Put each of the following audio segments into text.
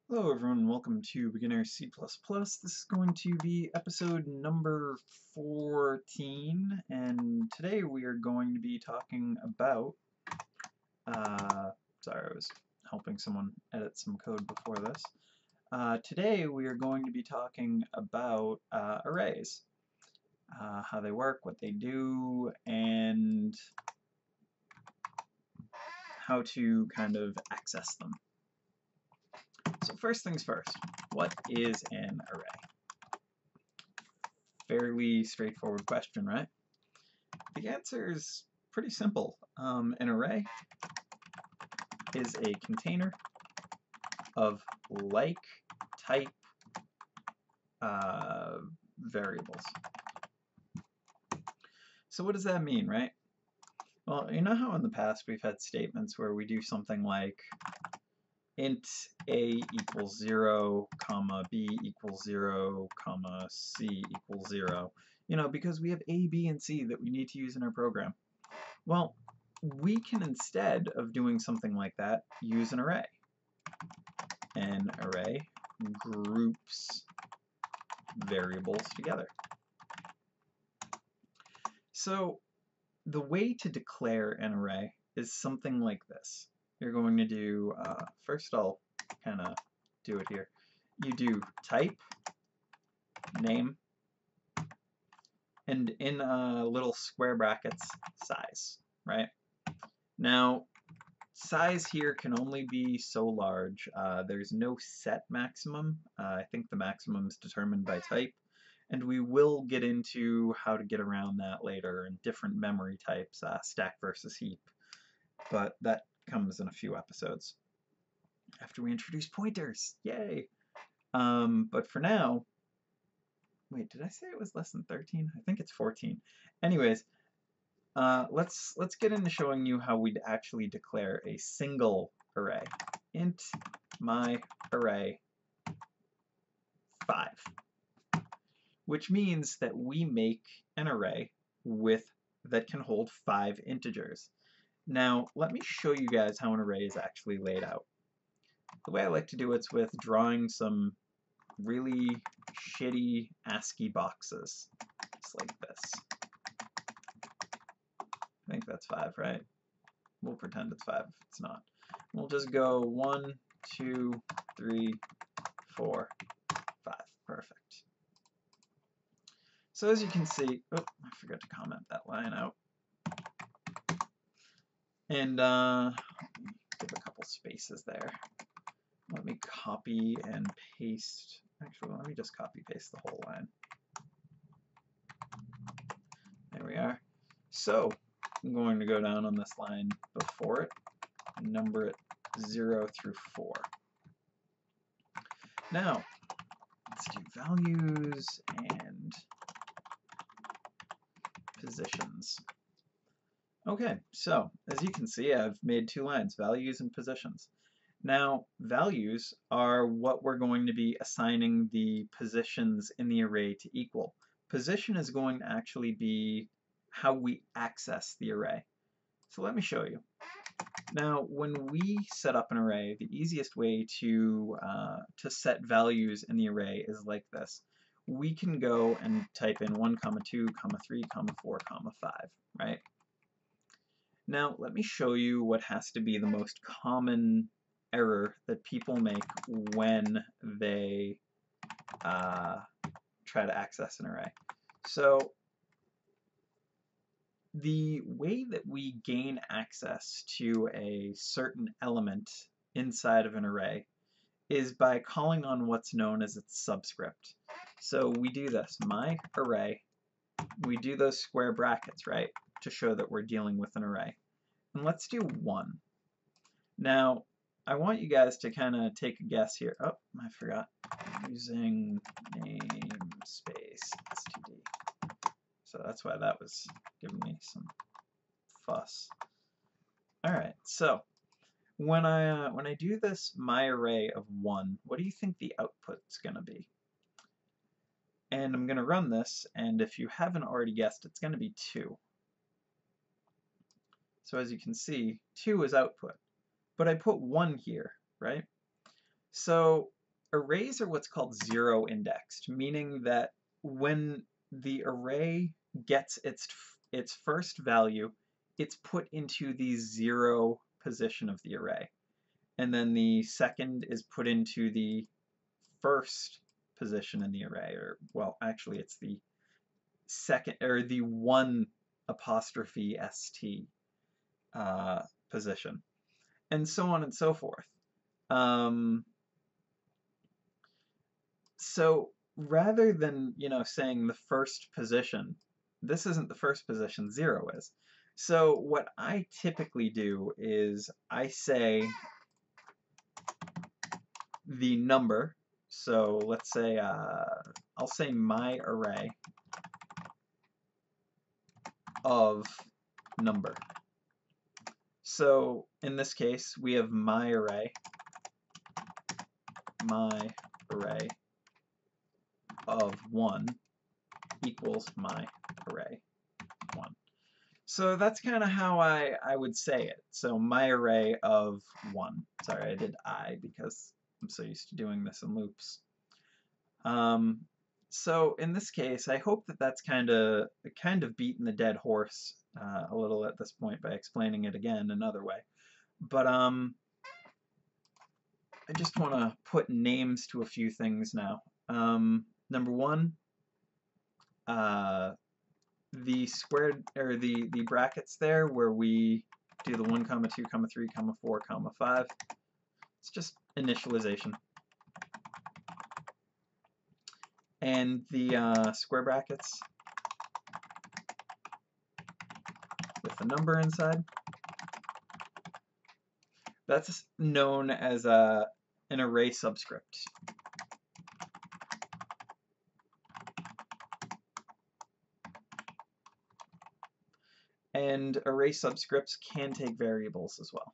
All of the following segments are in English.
Hello everyone, and welcome to Beginner C++. This is going to be episode number 14, and today we are going to be talking about, sorry, I was helping someone edit some code before this. Today we are going to be talking about arrays, how they work, what they do, and how to kind of access them. So first things first, what is an array? Fairly straightforward question, right? The answer is pretty simple. An array is a container of like type variables. So what does that mean, right? Well, you know how in the past we've had statements where we do something like int a equals 0, comma b equals 0, comma c equals 0, because we have a, b, and c that we need to use in our program. Well, we can, instead of doing something like that, use an array. An array groups variables together. So the way to declare an array is something like this. You're going to do, first I'll kind of do it here. You do type, name, and in little square brackets, size, right? Now, size here can only be so large. There's no set maximum. I think the maximum is determined by type, and we will get into how to get around that later and different memory types, stack versus heap, but that comes in a few episodes after we introduce pointers. Yay! But for now, wait, did I say it was less than 13? I think it's 14. Anyways, let's get into showing you how we'd actually declare a single array. Int my array 5, which means that we make an array that can hold 5 integers. Now, let me show you guys how an array is actually laid out. The way I like to do it's with drawing some really shitty ASCII boxes, just like this. I think that's 5, right? We'll pretend it's 5 if it's not. We'll just go 1, 2, 3, 4, 5. Perfect. So as you can see, oh, I forgot to comment that line out. And let me give a couple spaces there. Let me copy and paste. Actually, let me just copy paste the whole line. There we are. So I'm going to go down on this line before it and number it 0 through 4. Now, let's do values and positions. Okay, so as you can see, I've made 2 lines, values and positions. Now, values are what we're going to be assigning the positions in the array to equal. Position is going to actually be how we access the array. So let me show you. Now, when we set up an array, the easiest way to set values in the array is like this. We can go and type in 1, 2, 3, 4, 5, right? Now, let me show you what has to be the most common error that people make when they try to access an array. So the way that we gain access to a certain element inside of an array is by calling on what's known as its subscript. So we do this, my array, we do those square brackets, right, to show that we're dealing with an array. And let's do 1. Now, I want you guys to kind of take a guess here. Oh, I forgot. Using namespace std. So that's why that was giving me some fuss. All right, so when I do this my array of 1, what do you think the output's going to be? And I'm going to run this, and if you haven't already guessed, it's going to be 2. So as you can see, 2 is output. But I put 1 here, right? So arrays are what's called zero indexed, meaning that when the array gets its first value, it's put into the 0 position of the array. And then the second is put into the first position in the array, or, well, actually it's the second, or the 1 apostrophe st position, and so on and so forth. So rather than, saying the first position, this isn't the first position, 0 is. So what I typically do is I say the number. So let's say, I'll say my array of number. So in this case, we have my array of 1 equals my array 1. So that's kind of how I would say it. So my array of 1. Sorry, I did I because I'm so used to doing this in loops. So in this case, I hope that that's kind of beaten the dead horse a little at this point by explaining it again another way. But I just want to put names to a few things now. Number 1, the squared, or the brackets there where we do the 1, 2, 3, 4, 5. It's just initialization. And the square brackets with the number inside, that's known as an array subscript. And array subscripts can take variables as well.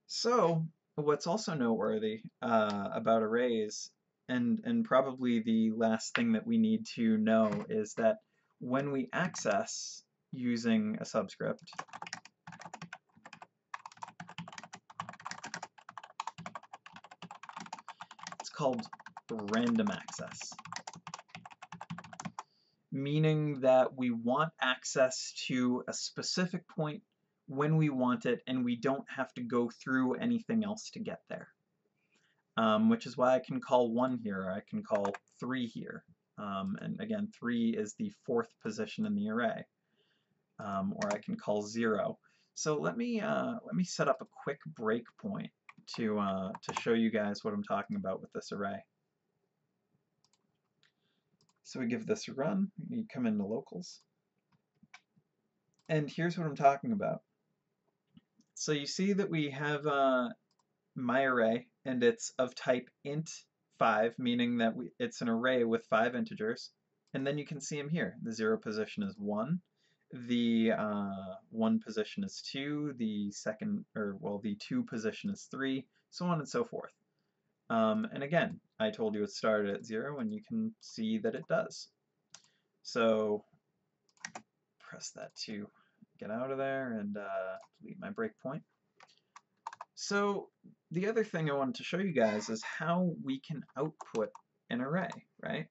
So what's also noteworthy about arrays, and probably the last thing that we need to know, is that when we access using a subscript, it's called random access, meaning that we want access to a specific point when we want it, and we don't have to go through anything else to get there. Which is why I can call 1 here, or I can call 3 here. And again, 3 is the 4th position in the array. Or I can call 0. So let me set up a quick breakpoint to show you guys what I'm talking about with this array. So we give this a run, you come into locals, and here's what I'm talking about. So you see that we have my array, and it's of type int5, meaning that it's an array with 5 integers, and then you can see them here. The 0 position is 1, the 1 position is 2, the 2 position is 3, so on and so forth. And again, I told you it started at 0, and you can see that it does. So press that to get out of there and delete my breakpoint. So the other thing I wanted to show you guys is how we can output an array, right?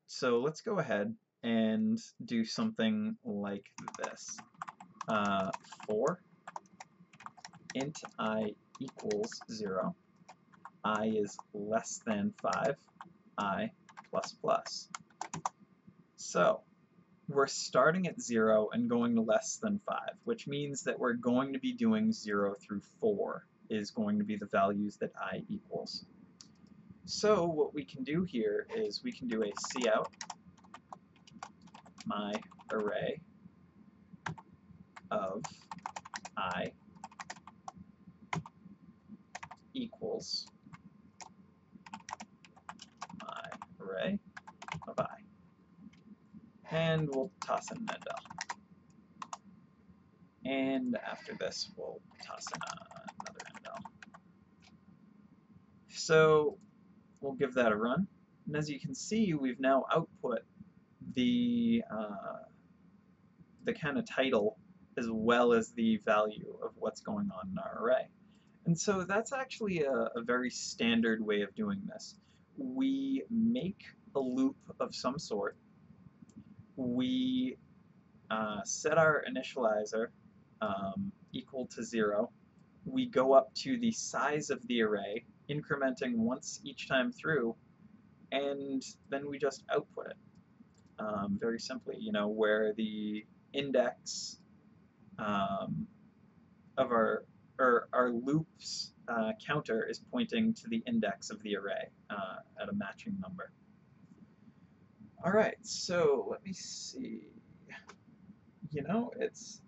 So let's go ahead and do something like this. For int I equals 0, I is less than 5, I plus plus. So we're starting at 0 and going to less than 5, which means that we're going to be doing 0 through 4 is going to be the values that I equals. So what we can do here is we can do a cout my array of I equals my array of I. And we'll toss in an indel. And after this, we'll toss in another indel. So we'll give that a run. And as you can see, we've now output the kind of title as well as the value of what's going on in our array. And so that's actually a very standard way of doing this. We make a loop of some sort. We set our initializer equal to 0. We go up to the size of the array, incrementing once each time through, and then we just output it. Very simply, where the index of our loops counter is pointing to the index of the array at a matching number. All right, so let me see.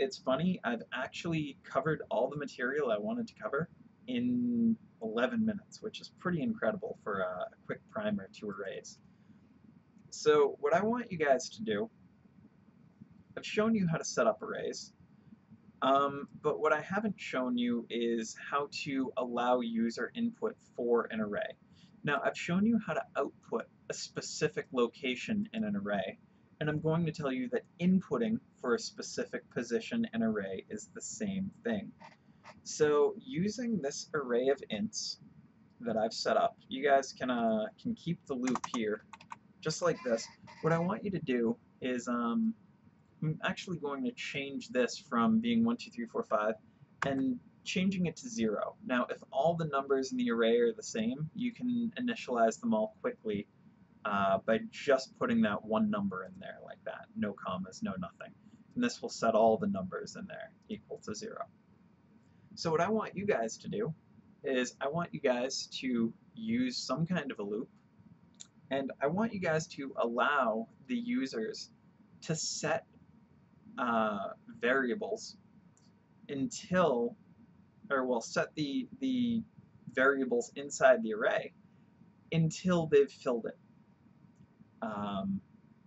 It's funny. I've actually covered all the material I wanted to cover in 11 minutes, which is pretty incredible for a quick primer to arrays. So what I want you guys to do, I've shown you how to set up arrays, but what I haven't shown you is how to allow user input for an array. Now, I've shown you how to output a specific location in an array, and I'm going to tell you that inputting for a specific position in an array is the same thing. So using this array of ints that I've set up, you guys can keep the loop here, just like this. What I want you to do is I'm actually going to change this from being 1, 2, 3, 4, 5 and changing it to 0. Now, if all the numbers in the array are the same, you can initialize them all quickly by just putting that one number in there like that. No commas, no nothing. And this will set all the numbers in there equal to 0. So what I want you guys to do is I want you guys to use some kind of a loop, and I want you guys to allow the users to set variables until, set the variables inside the array until they've filled it.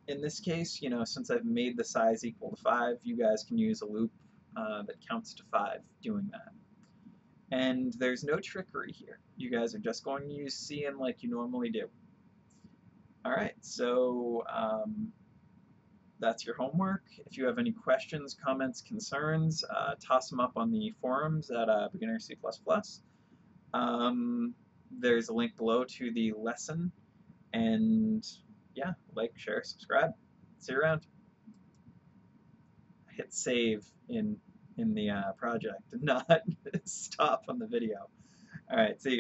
In this case, since I've made the size equal to 5, you guys can use a loop that counts to 5 doing that. And there's no trickery here. You guys are just going to use cin like you normally do. Alright, so that's your homework. If you have any questions, comments, concerns, toss them up on the forums at Beginner C++. There's a link below to the lesson, and yeah, like, share, subscribe. See you around. Hit save in the project, not stop on the video. All right, see you guys.